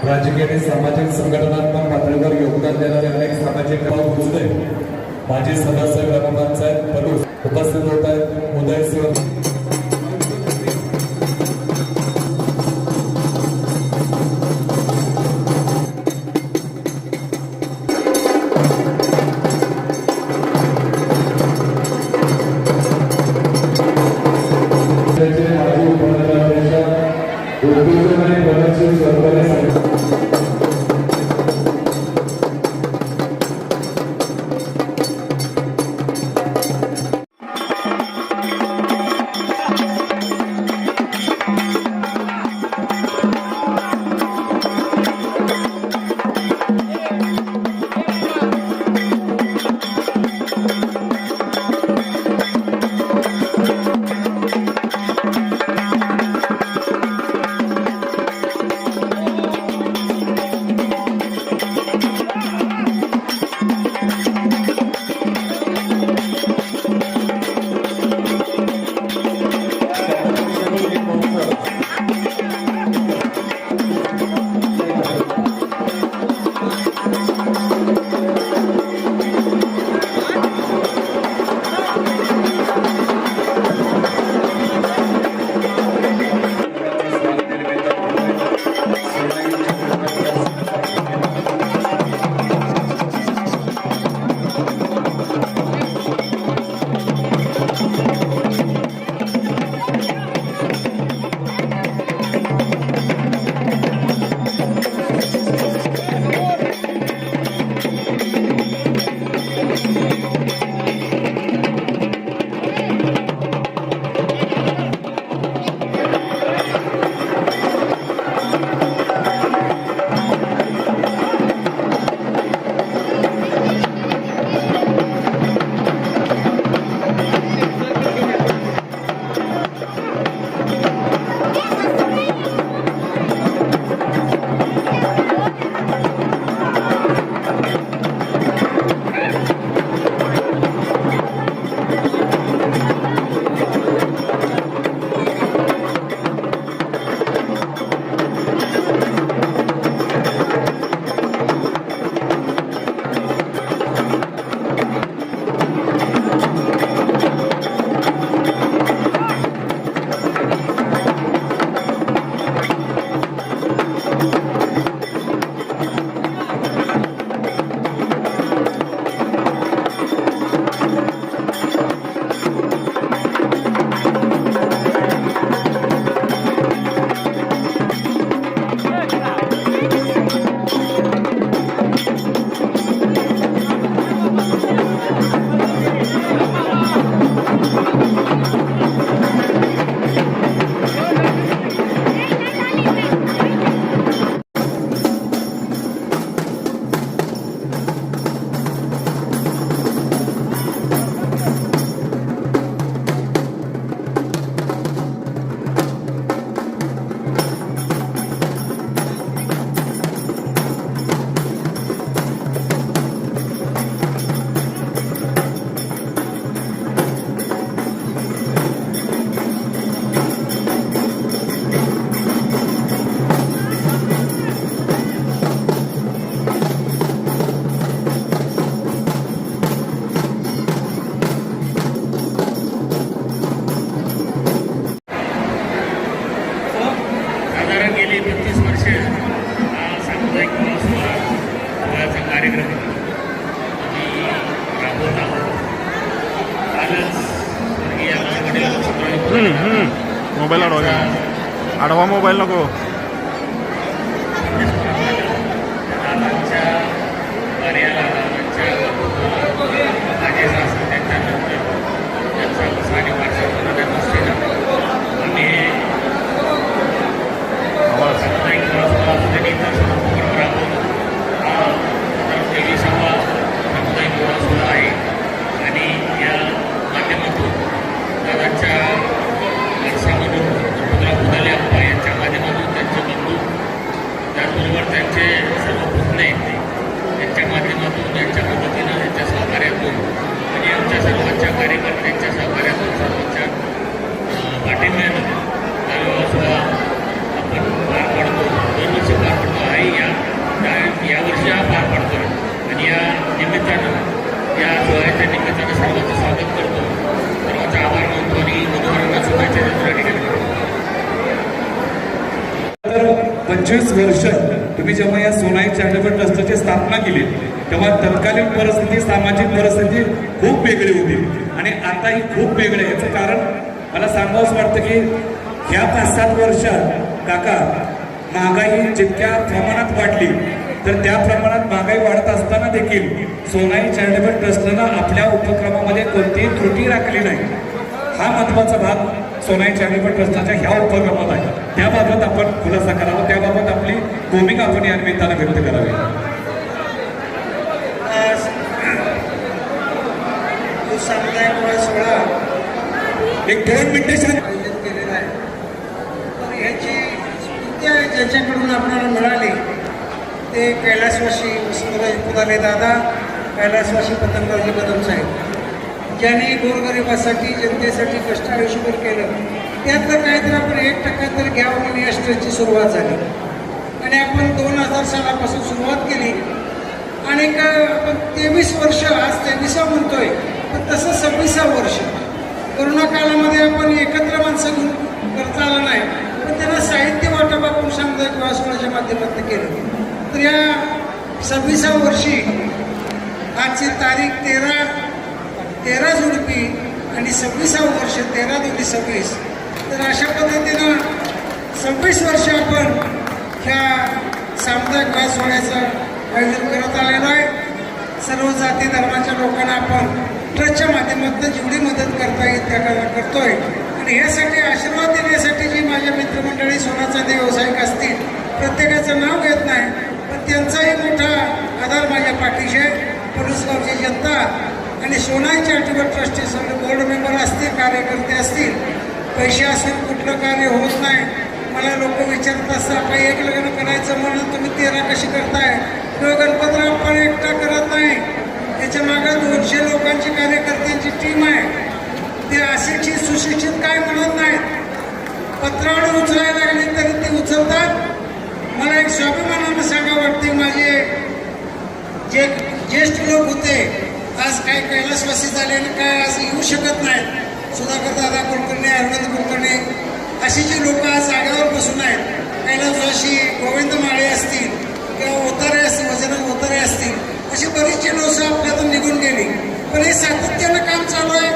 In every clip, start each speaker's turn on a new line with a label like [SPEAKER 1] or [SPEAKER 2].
[SPEAKER 1] राजकीय आणि सामाजिक संघटनात्मक पातळीवर योगदान देणारे अनेक सामाजिक भोसले माजी सदस्य ग्रामपंचायत पलूस उपस्थित होत आहेत. उदय सिंह
[SPEAKER 2] मोबाईल अडवा अडवा मोबाईल नको.
[SPEAKER 3] पाठिंब्यानं आपण पार पाडतो, दरवर्षी पार पाडतो आहे.
[SPEAKER 1] 25 वर्ष तुम्ही जेव्हा या सोनाई चॅरिटेबल ट्रस्टची स्थापना केली तेव्हा तत्कालीन परिस्थिती, सामाजिक परिस्थिती खूप वेगळी होती आणि आता ही खूप वेगळी आहे. याचं कारण मला सांगावंच वाटतं की ह्या 5-7 वर्षात काका महागाई जितक्या प्रमाणात वाढली तर त्या प्रमाणात महागाई वाढत असताना देखील सोनाई चॅरिटेबल ट्रस्टनं आपल्या उपक्रमामध्ये कोणतीही त्रुटी राखली नाही. हा महत्वाचा भाग सोनाई चॅरिटेबल ट्रस्टच्या ह्या उपक्रमात आहे. त्याबाबत आपण खुलासा करावा, त्याबाबत आपली भूमिका आपण या निमित्तानं व्यक्त करावी.
[SPEAKER 3] सोहळा
[SPEAKER 1] एक 2 मिनिटे
[SPEAKER 3] आयोजित केलेला आहे. तर ह्याची स्फूर्ती ज्यांच्याकडून आपल्याला मिळाली ते कैलासवासी वसंतराज पुदाले दादा, कैलासवासी पतंगरावजी कदम साहेब, ज्यांनी गोरगरिबासाठी, जनतेसाठी कष्ट आयुष्यभर केलं. त्यातलं काहीतरी आपण 1% तरी घ्यावं म्हणून या स्ट्रेसची सुरुवात झाली आणि आपण 2000 सालापासून सुरुवात केली आणि आपण 23 वर्ष, आज 23 म्हणतोय, पण तसं 26 वर्ष. कोरोना काळामध्ये आपण एकत्र माणसं घेऊन करता आलं नाही, पण त्यांना साहित्य वाटप आपण सामुदायिक विवाह सोहळ्याच्या माध्यमातून केलं. तर या 26 वर्षी आजची तारीख 13 जुलपी आणि 26 वर्ष 13 जुलै 26. तर अशा पद्धतीनं 26 वर्ष आपण ह्या सामुदायिक विवाह सोहळ्याचं आयोजन करत आलेलो आहे. सर्व जाती धर्माच्या लोकांना आपण ट्रस्टच्या माध्यमातून जेवढी मदत करता येईल त्या करतोय आणि ह्यासाठी आशीर्वाद देण्यासाठी जी माझ्या मित्रमंडळी सोनाचांदी व्यावसायिक असतील, प्रत्येकाचं नाव घेत नाही, पण त्यांचाही मोठा आधार माझ्या पाठीशी आहे. पोलीसगावची जनता आणि सोनाई चॅरिटेबल ट्रस्टचे सगळे बोर्ड मेंबर असतील, कार्यकर्ते असतील. पैसे असून कुठलं कार्य होत नाही. मला लोक विचारत असतात, आपण एक लग्न करायचं म्हणून तुम्ही 13 कशी करताय? तो गणपतराव पण एकटा करत नाही, त्याच्या मागं 200 लोकांची कार्यकर्त्यांची टीम आहे. ते अशिक्षित सुशिक्षित काय म्हणत नाहीत, पत्रावळ उचलायला लागली तरी ते उचलतात. मला एक स्वाभिमानानं सांगा वाटते, माझे जे ज्येष्ठ लोक होते आज काय कैलासवासी झाले आणि काय आज येऊ शकत नाहीत. सुधाकर दादा कुलकर्णी, अरविंद कुलकर्णी अशी जी लोक आज जागेवर बसून आहेत, कैलासवासी गोविंद माळे असतील किंवा ओतारे असतील, वजन ओतारे असतील, अशी बरीचशी लोकं आपल्यातून निघून गेली. पण हे सातत्यानं काम चालू आहे.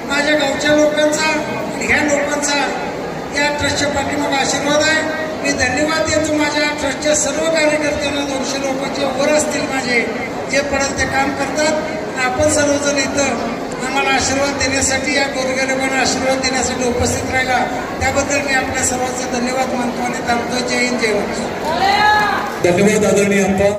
[SPEAKER 3] माझ्या गावच्या लोकांचा आणि ह्या लोकांचा या ट्रस्टच्या पाठीमागे आशीर्वाद आहे. मी धन्यवाद देतो माझ्या ट्रस्टच्या सर्व कार्यकर्त्यांना. 200 लोकांच्या वर असतील माझे, जे पडेल ते काम करतात. आपण सर्वजण इथं आम्हाला आशीर्वाद देण्यासाठी, या गोरगरिबांना आशीर्वाद देण्यासाठी उपस्थित राहिला, त्याबद्दल मी आपल्या सर्वांचे धन्यवाद मानतो आणि थांबतो. जय हिंद, जय महाराष्ट्र.
[SPEAKER 1] धन्यवाद आदरणीय अप्पा.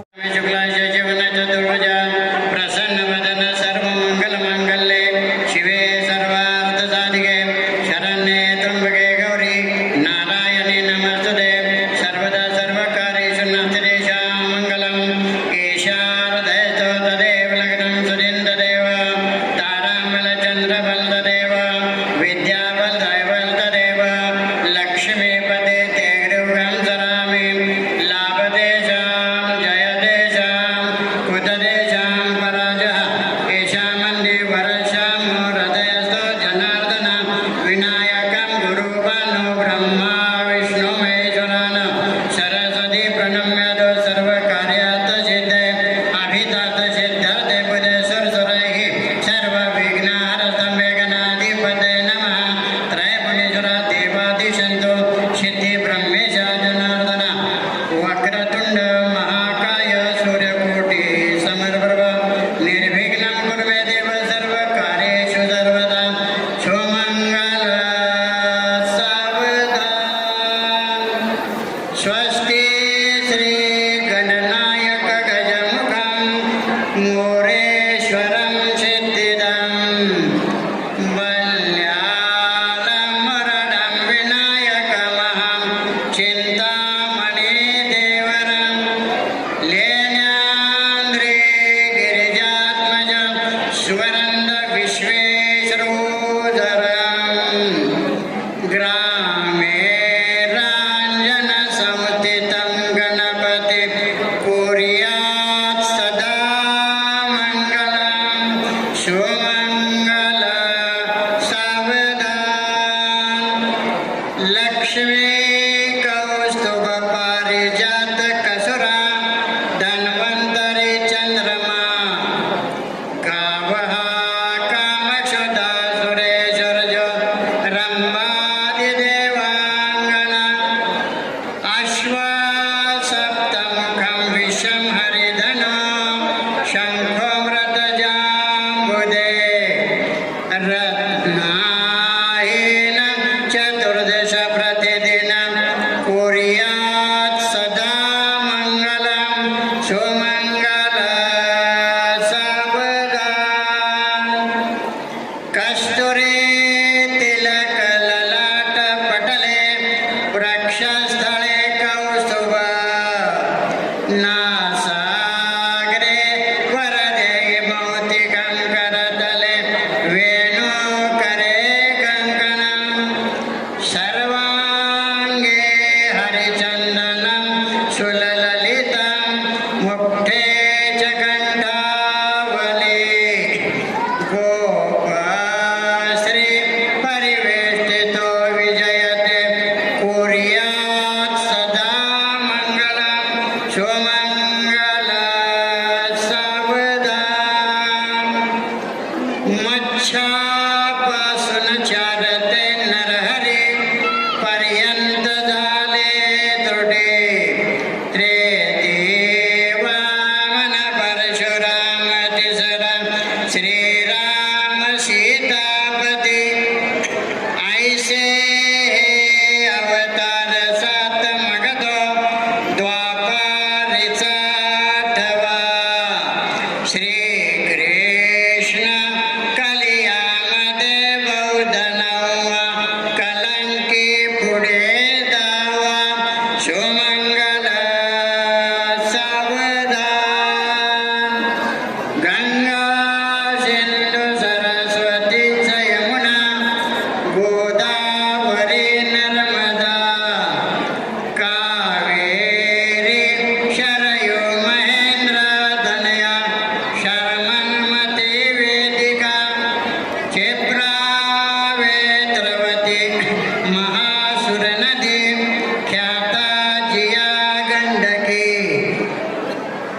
[SPEAKER 4] लक्ष्मीपते ते गृहं सरामि लाभदेशां जयदेशां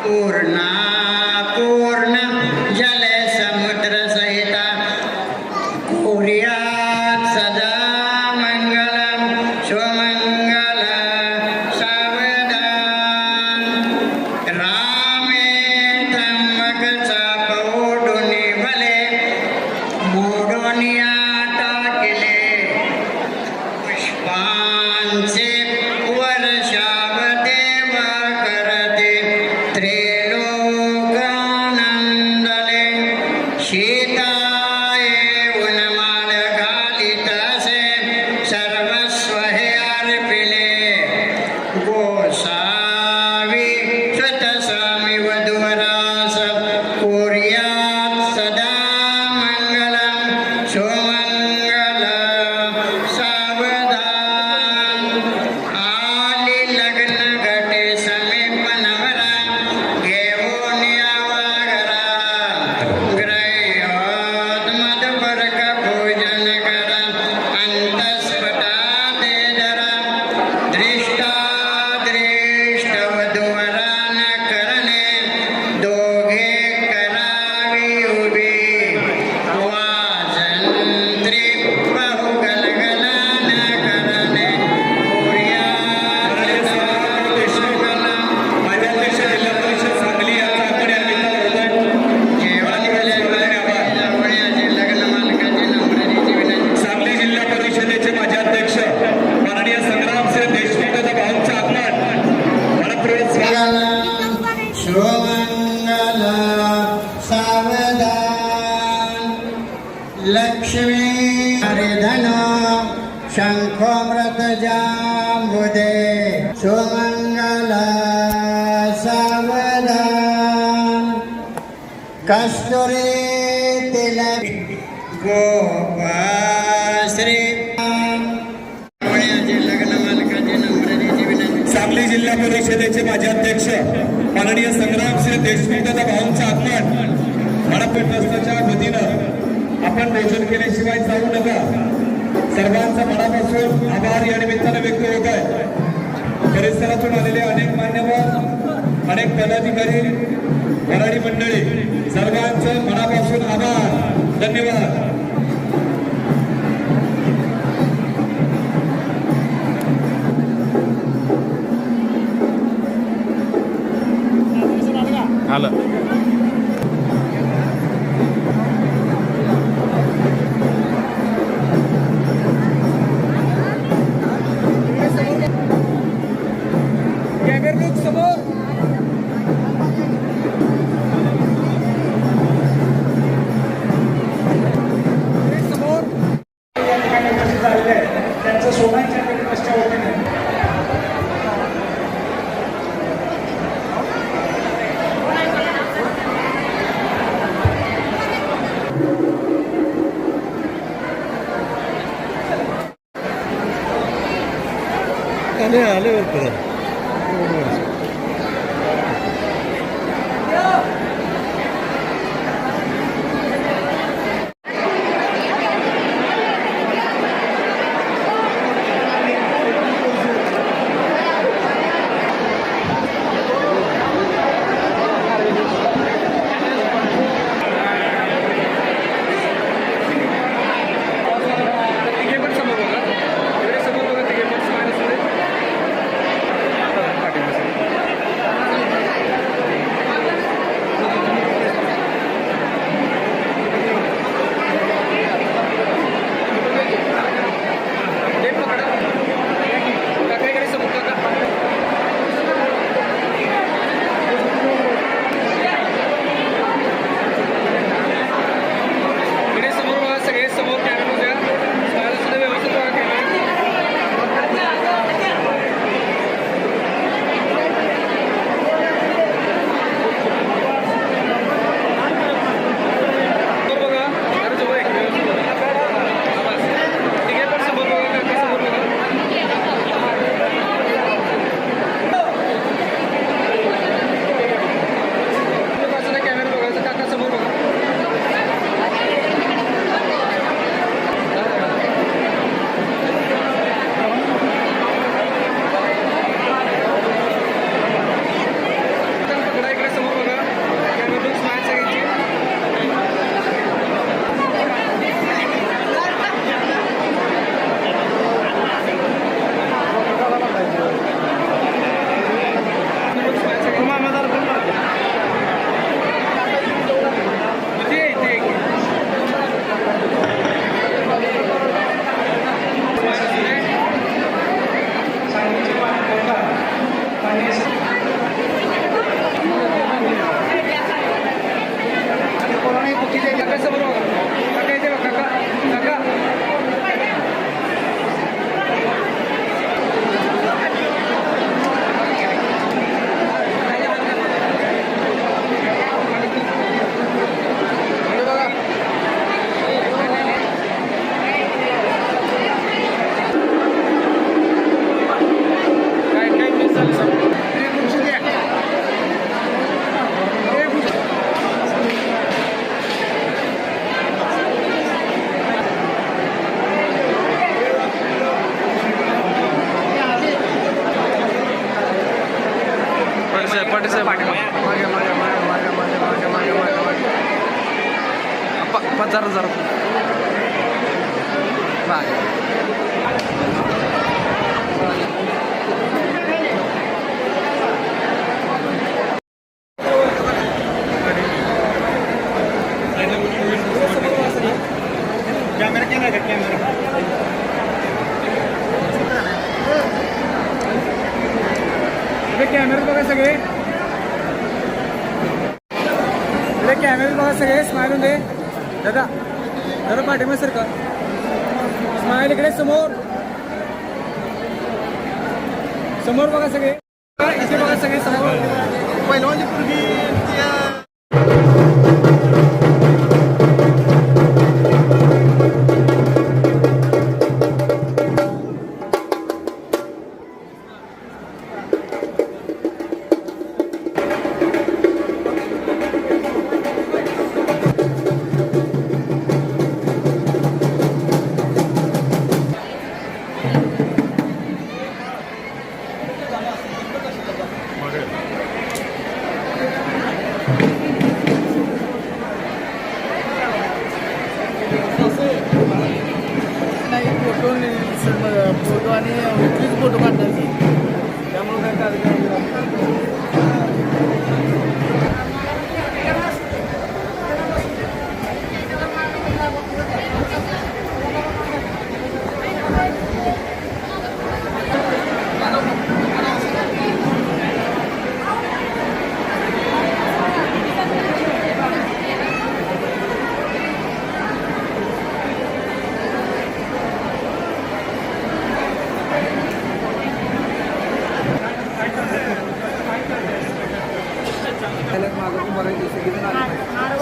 [SPEAKER 4] पूर्णा पूर्ण जल समुद्र सहिता कुर्यात् सदा मंगलम सुमंगल सावधान रामे त्र्यंबक चापवडुनी भले मोडोनिया टाकले पुष्पांचे वर्षाव देव करते त्रैलोकानंदले सीताये उन्माद घालित असे सर्वस्व हे अर्पिले गोसावी स्वतस्वामी वधूवरास कुर्यात् सदा मंगलम सुमंगल सावधान आली लग्न घटे समीप नवरा घेऊन यावा घरा ग्रह्योत मधुपर्क भोजन करा अंतस्फटा ते धरा दृष्टा दृष्ट वधूवरान करणे दोघे करावी उभी वाजंत्री बहु गलगलान करणे
[SPEAKER 1] माझ्या अध्यक्ष जिल्हा परिषद सांगली यांचा आकडे
[SPEAKER 4] लग्न मालकाची नम्रतेची विनंती
[SPEAKER 1] सांगली जिल्हा परिषदेचे माजी अध्यक्ष माननीय संग्रामसिंह देशमुख यांचा भाऊंचं आगमन मनपूर्वक स्वागत.
[SPEAKER 4] सुमंगल सावधान लक्ष्मी हरिधन शंखोमृत जांबुदे सुमंगल सावधान कस्तुरी तिलक गोपाश्री लग्न मालकाची नम्रतेची विनंती
[SPEAKER 1] सांगली जिल्हा परिषदेचे माजी अध्यक्ष माननीय संग्रामसिंह देशमुख यांचा भाऊंचं आगमन मनपूर्वक ट्रस्टच्या वतीनं आपण भोजन केल्याशिवाय जाऊ नका. सर्वांचा मनापासून आभार या निमित्तानं व्यक्त होत आहे. परिसरातून आलेले अनेक मान्यवर, अनेक पदाधिकारी, वराडी मंडळी, सर्वांचं मनापासून आभार, धन्यवाद.
[SPEAKER 2] आलं.
[SPEAKER 3] त्यांचं सोनाच्या ट्रस्टच्या वतीने
[SPEAKER 2] आले परत.
[SPEAKER 3] कॅमेरे बघा सगळे, कॅमेरे बघा सगळे, स्माइल होऊन दे दादा, दादा पाठीमध्ये सर का स्माइल इकडे समोर, समोर बघा सगळे, इथे बघा सगळे समोर. पहिलवानची पूर्वी फोटो आणि फोटो काढतात त्यामुळे काय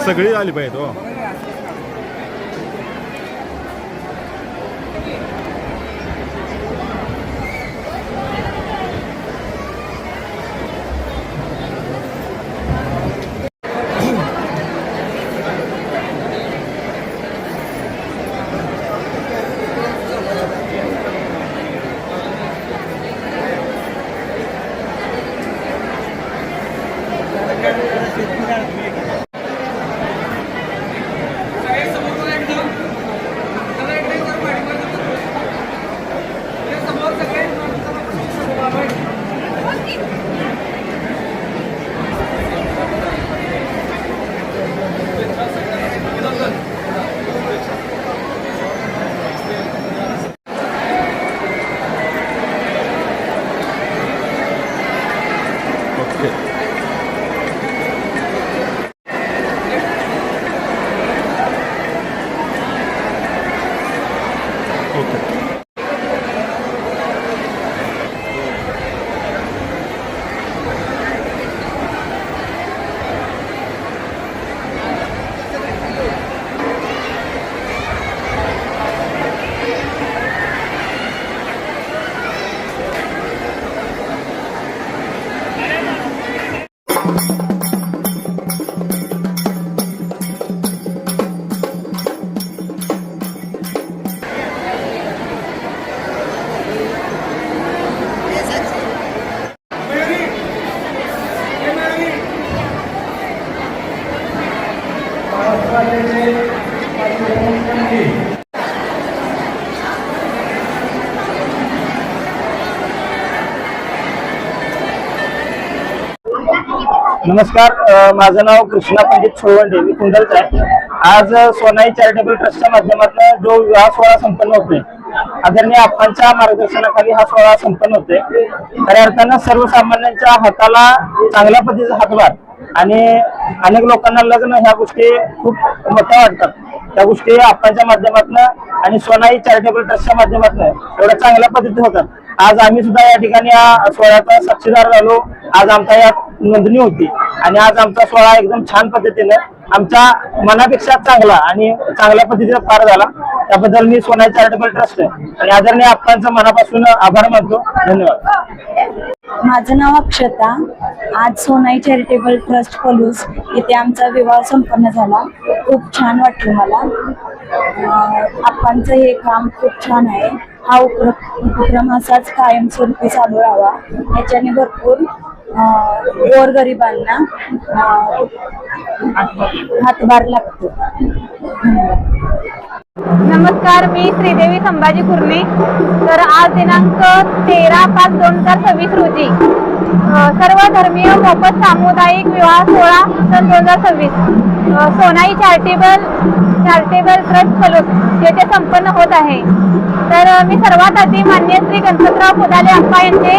[SPEAKER 2] सगळी आली पाहिजे हो.
[SPEAKER 5] नमस्कार, माझं नाव कृष्णा पंडित सोळवंडे, मी कुंडलचा आहे. आज सोनाई चॅरिटेबल ट्रस्टच्या माध्यमातून जो विवाह सोहळा संपन्न होतोय, आदरणीय आप्पांच्या मार्गदर्शनाखाली हा सोहळा संपन्न होतोय. खऱ्या अर्थानं सर्वसामान्यांच्या हाताला चांगल्या पद्धतीचा हातभार आणि अनेक लोकांना लग्न ह्या गोष्टी खूप मोठ्या वाटतात. त्या गोष्टी आप्पांच्या माध्यमातून आणि सोनाई चॅरिटेबल ट्रस्टच्या माध्यमातून एवढ्या चांगल्या पद्धतीने होतात. आज आम्ही सुद्धा या ठिकाणी या सोहळ्याचा साक्षीदार झालो. आज आमचा यात नोंदणी होती आणि आज आमचा सोहळा एकदम छान पद्धतीने आमच्या मनापेक्षा चांगला आणि चांगल्या पद्धतीने पार झाला. त्याबद्दल मी सोनाई चॅरिटेबल ट्रस्ट आणि आदरणीय आप्पांचा मनापासून आभार मानतो. धन्यवाद.
[SPEAKER 6] माझं नाव अक्षता. आज सोनाई चॅरिटेबल ट्रस्ट पलूस येथे आमचा विवाह संपन्न झाला. खूप छान वाटलं मला. आप्पांचं हे काम खूप छान आहे. हा उपक्रम असाच कायमस्वरूपी चालू राहावा याच्याने भरपूर गोरगरिबांना हातभार लागतो.
[SPEAKER 7] नमस्कार, मी श्रीदेवी संभाजी कुर्णे. तर आज दिनांक 13/5/2026 रोजी सर्व धर्मीय मोफत सामुदायिक विवाह सोहळा सन 2026 सोनाई चॅरिटेबल ट्रस्ट फलोस येथे संपन्न होत आहे. तर मी सर्वात आधी माननीय श्री गणपतराव पुदाले अप्पा यांचे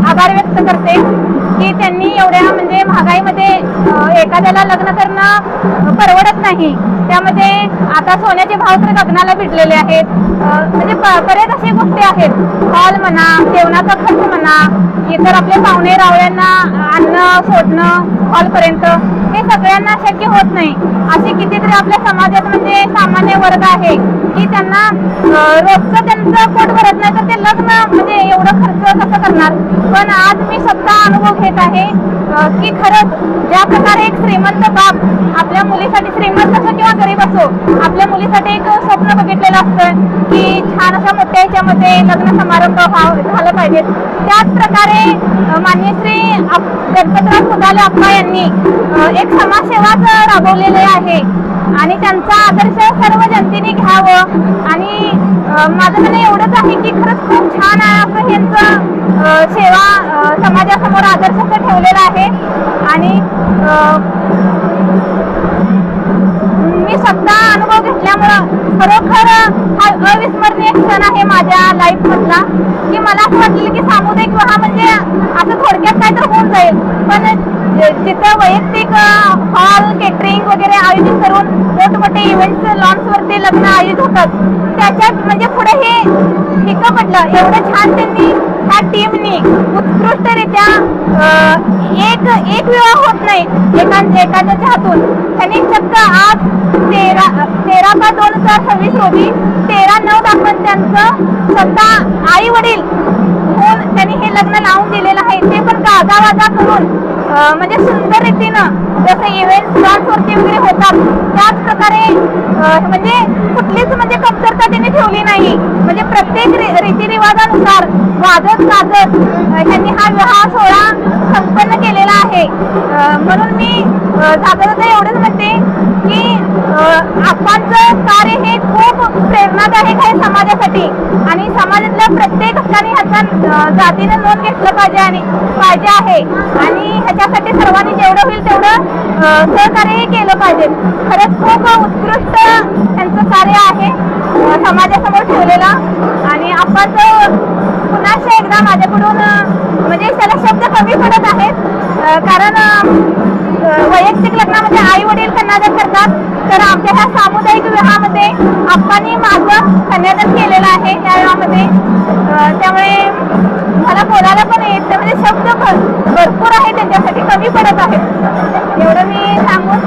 [SPEAKER 7] आभार व्यक्त करते की त्यांनी एवढ्या म्हणजे महागाईमध्ये एखाद्याला लग्न करणं परवडत नाही. त्यामध्ये आता सोन्याचे भाव तर गगनाला भिडलेले आहेत. म्हणजे बरेच अशा गोष्टी आहेत, हॉल म्हणा, जेवणाचा खर्च म्हणा, इतर आपल्या पाहुणे रावळ्यांना आणणं सोडणं हॉलपर्यंत, हे सगळ्यांना शक्य होत नाही. असे कितीतरी आपल्या समाजात म्हणजे सामान्य वर्ग आहे की त्यांना रोजचं त्यांचं पोट भरत नाही, तर ते लग्न म्हणजे एवढं खर्च कसं करणार. पण आज मी स्वतः अनुभव घेत आहे की खरंच ज्या प्रकारे एक श्रीमंत बाप आपल्या मुलीसाठी, श्रीमंत असो किंवा गरीब असो, आपल्या मुलीसाठी एक स्वप्न बघितलेलं असतं की छान अशा मोठ्या ह्याच्यामध्ये लग्न समारंभ झालं पाहिजे. त्याच प्रकारे माननीय श्री गणपतराव पुदाले अप्पा यांनी एक समाजसेवाच राबवलेले आहे आणि त्यांचा आदर्श सर्व जनतेने घ्यावं. आणि माझं म्हणणं एवढंच आहे की खरंच खूप छान असं यांचं सेवा समाजासमोर आदर्श असं ठेवलेला आहे. आणि मी स्वतः अनुभव घेतल्यामुळं खरोखर हा अविस्मरणीय क्षण आहे माझ्या लाईफ मधला, की मला असं वाटलं की सामुदायिक विवाह म्हणजे असं थोडक्यात काय तर होऊन जाईल, पण जिथं वैयक्तिक हॉल केटरिंग वगैरे आयोजित करून मोठमोठे इव्हेंट्स लॉन्सवरती लग्न आयोजित होतात, त्याच्यात म्हणजे पुढे हे फिकं पडलं. एवढं छान त्यांनी ह्या टीमनी उत्कृष्टरित्या एक विवाह होत नाही एखाद्याच्या हातून. त्यांनी चक्क आज 13/5/2026 रोजी 13/9 दाखवून त्यांचं स्वतः आई वडील होऊन त्यांनी हे लग्न लावून दिलेलं आहे. ते पण गाजावाजा करून म्हणजे सुंदर रीतीनं जसं इव्हेंट लॉन्सवरती वगैरे होतात त्याच प्रकारे म्हणजे कुठलीच म्हणजे कमतरता त्यांनी ठेवली नाही. म्हणजे प्रत्येक रीतिरिवाजानुसार वाजत गाजत त्यांनी हा विवाह सोहळा संपन्न केलेला आहे. म्हणून मी साधारणतः एवढंच म्हणते की आप्पांचं कार्य हे खूप प्रेरणादायक आहे समाजासाठी आणि समाजातल्या प्रत्येक घटकाने ह्याचा जातीनं नोंद घेतलं पाहिजे आहे आणि ह्याच्यासाठी सर्वांनी जेवढं होईल तेवढं सहकार्य केलं पाहिजे. खरंच खूप उत्कृष्ट त्यांचं कार्य आहे समाजासमोर ठेवलेला. आणि आप्पांचं पुन्हा एकदा माझ्याकडून म्हणजे त्याला शब्द कमी पडत आहेत, कारण वैयक्तिक लग्नामध्ये आई वडील कन्यादान करतात, तर आमच्या ह्या सामुदायिक विवाहामध्ये आप्पांनी माझं कन्यादान केलेलं आहे या विवाहामध्ये. त्यामुळे मला बोलायला पण येत म्हणजे शब्द भरपूर आहे त्यांच्यासाठी, कमी पडत आहेत. एवढं मी सांगून